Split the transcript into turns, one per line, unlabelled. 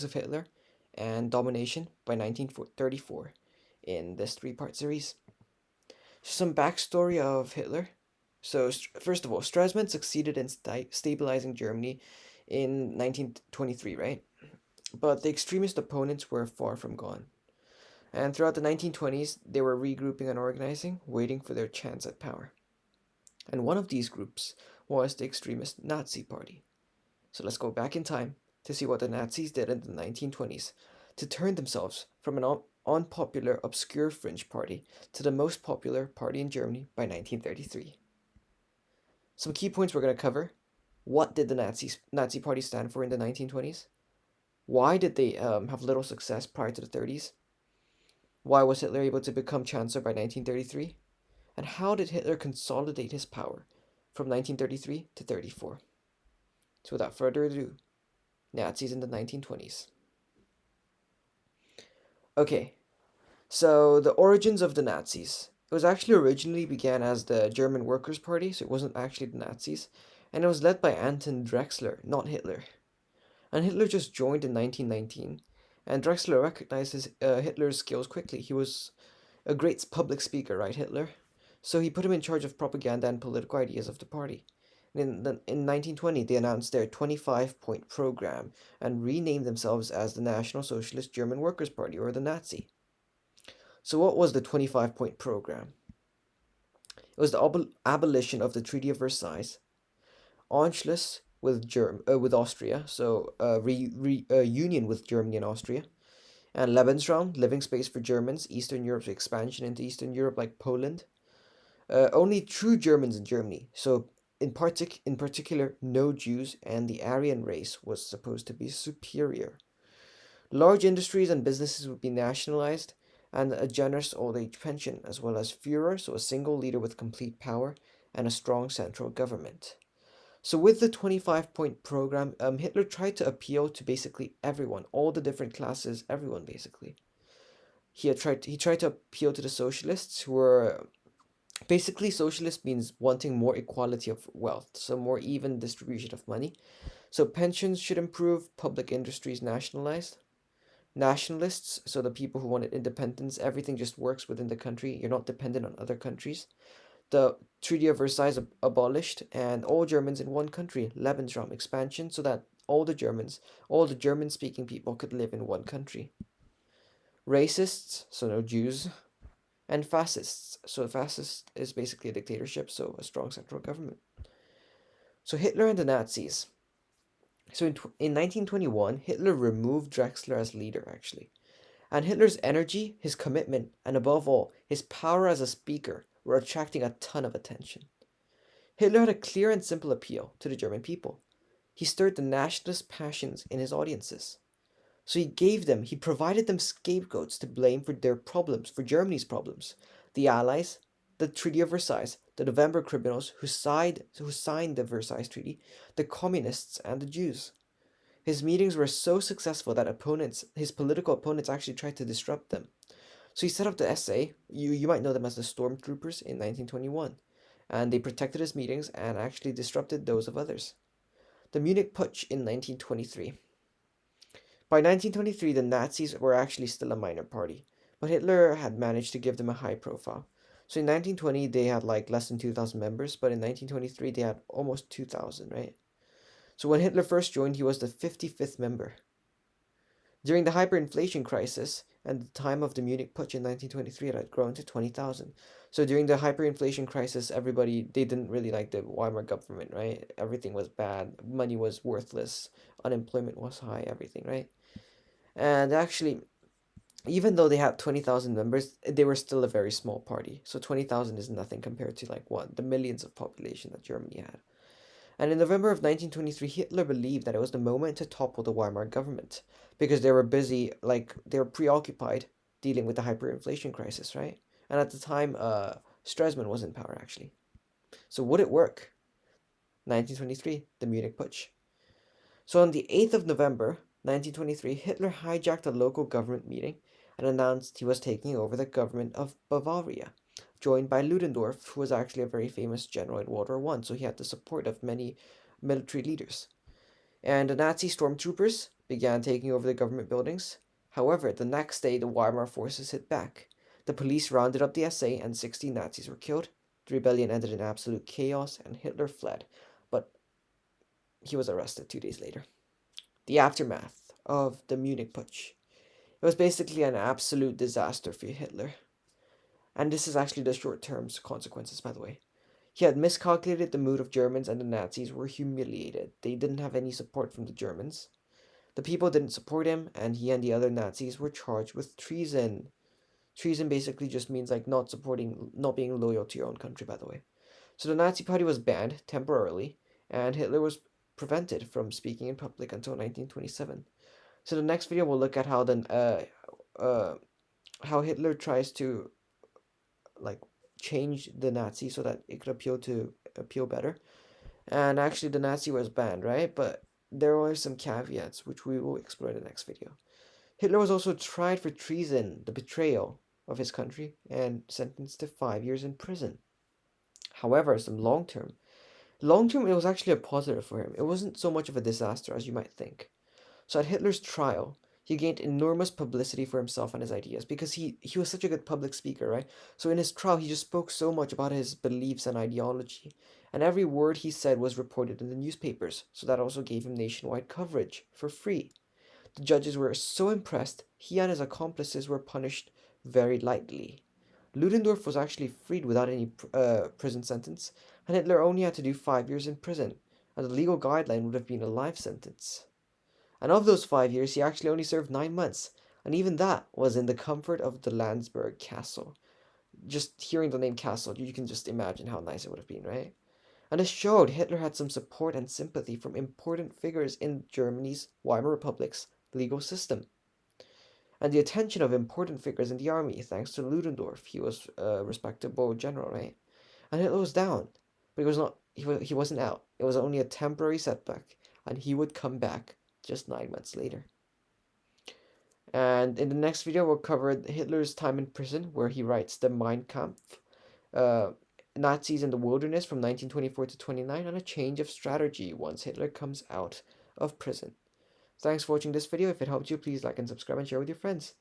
of Hitler and Domination by 1934 in this three-part series. Some backstory of Hitler. So, first of all, Stresemann succeeded in stabilizing Germany in 1923, right? But the extremist opponents were far from gone. And throughout the 1920s, they were regrouping and organizing, waiting for their chance at power. And one of these groups was the extremist Nazi Party. So let's go back in time to see what the Nazis did in the 1920s to turn themselves from an unpopular, obscure fringe party to the most popular party in Germany by 1933. Some key points we're going to cover. What did the Nazi Party stand for in the 1920s? Why did they have little success prior to the 30s? Why was Hitler able to become Chancellor by 1933? And how did Hitler consolidate his power from 1933 to 34? So without further ado, Nazis in the 1920s. Okay, so the origins of the Nazis. It was actually originally began as the German Workers' Party, so it wasn't actually the Nazis, and it was led by Anton Drexler, not Hitler. And Hitler just joined in 1919, and Drexler recognized Hitler's skills quickly. He was a great public speaker, right, Hitler? So he put him in charge of propaganda and political ideas of the party. In 1920, they announced their 25-point program and renamed themselves as the National Socialist German Workers' Party, or the Nazi. So what was the 25-point program? It was the abolition of the Treaty of Versailles, Anschluss with Austria, so union with Germany and Austria, and Lebensraum, living space for Germans, Eastern Europe's expansion into Eastern Europe like Poland. Only true Germans in Germany, so in particular, no Jews, and the Aryan race was supposed to be superior. Large industries and businesses would be nationalized, and a generous old age pension, as well as Führer, so a single leader with complete power, and a strong central government. So with the 25-point program, Hitler tried to appeal to basically everyone, all the different classes, everyone basically. He tried to appeal to the socialists, who were basically, socialist means wanting more equality of wealth, so more even distribution of money. So pensions should improve, public industries nationalized. Nationalists, so the people who wanted independence, everything just works within the country. You're not dependent on other countries. The Treaty of Versailles abolished, and all Germans in one country, Lebensraum expansion, so that all the German speaking people could live in one country. Racists, so no Jews, and fascists. So a fascist is basically a dictatorship, so a strong central government. So Hitler and the Nazis. So in 1921, Hitler removed Drexler as leader, actually. And Hitler's energy, his commitment, and above all, his power as a speaker were attracting a ton of attention. Hitler had a clear and simple appeal to the German people. He stirred the nationalist passions in his audiences. So he provided them scapegoats to blame for their problems, for Germany's problems. The Allies, the Treaty of Versailles, the November criminals who signed the Versailles Treaty, the communists, and the Jews. His meetings were so successful that his political opponents actually tried to disrupt them. So he set up the SA, you might know them as the Stormtroopers, in 1921, and they protected his meetings and actually disrupted those of others. The Munich Putsch in 1923. By 1923, the Nazis were actually still a minor party, but Hitler had managed to give them a high profile. So in 1920, they had like less than 2,000 members, but in 1923, they had almost 2,000, right? So when Hitler first joined, he was the 55th member. During the hyperinflation crisis and the time of the Munich Putsch in 1923, it had grown to 20,000. So during the hyperinflation crisis, they didn't really like the Weimar government, right? Everything was bad, money was worthless, unemployment was high, everything, right? And actually, even though they had 20,000 members, they were still a very small party. So 20,000 is nothing compared to the millions of population that Germany had. And in November of 1923, Hitler believed that it was the moment to topple the Weimar government because they were busy, they were preoccupied dealing with the hyperinflation crisis, right? And at the time, Stresemann was in power, actually. So would it work? 1923, the Munich Putsch. So on the 8th of November, 1923, Hitler hijacked a local government meeting and announced he was taking over the government of Bavaria, joined by Ludendorff, who was actually a very famous general in World War I, so he had the support of many military leaders. And the Nazi stormtroopers, began taking over the government buildings. However, the next day, the Weimar forces hit back. The police rounded up the SA, and 60 Nazis were killed. The rebellion ended in absolute chaos, and Hitler fled, but he was arrested 2 days later. The aftermath of the Munich Putsch. It was basically an absolute disaster for Hitler. And this is actually the short term consequences, by the way. He had miscalculated the mood of Germans, and the Nazis were humiliated. They didn't have any support from the Germans. The people didn't support him, and he and the other Nazis were charged with treason. Treason basically just means like not being loyal to your own country, by the way. So the Nazi Party was banned temporarily, and Hitler was prevented from speaking in public until 1927. So the next video we'll look at how Hitler tries to like change the Nazi so that it could appeal better. And actually, the Nazi was banned, right? But there were some caveats which we will explore in the next video. Hitler was also tried for treason, the betrayal of his country, and sentenced to 5 years in prison. However, long term, it was actually a positive for him. It wasn't so much of a disaster as you might think. So at Hitler's trial, he gained enormous publicity for himself and his ideas because he was such a good public speaker, right? So in his trial, he just spoke so much about his beliefs and ideology, and every word he said was reported in the newspapers. So that also gave him nationwide coverage for free. The judges were so impressed, he and his accomplices were punished very lightly. Ludendorff was actually freed without any prison sentence, and Hitler only had to do 5 years in prison, and the legal guideline would have been a life sentence. And of those 5 years, he actually only served 9 months, and even that was in the comfort of the Landsberg Castle. Just hearing the name castle, you can just imagine how nice it would have been, right? And it showed Hitler had some support and sympathy from important figures in Germany's Weimar Republic's legal system, and the attention of important figures in the army, thanks to Ludendorff. He was a respectable general, right? And Hitler was down, but he was not. He wasn't out. It was only a temporary setback, and he would come back just 9 months later. And in the next video, we'll cover Hitler's time in prison, where he writes the Mein Kampf, uh, Nazis in the Wilderness from 1924 to 29, and a change of strategy once Hitler comes out of prison. Thanks for watching this video. If it helped you, please like and subscribe and share with your friends.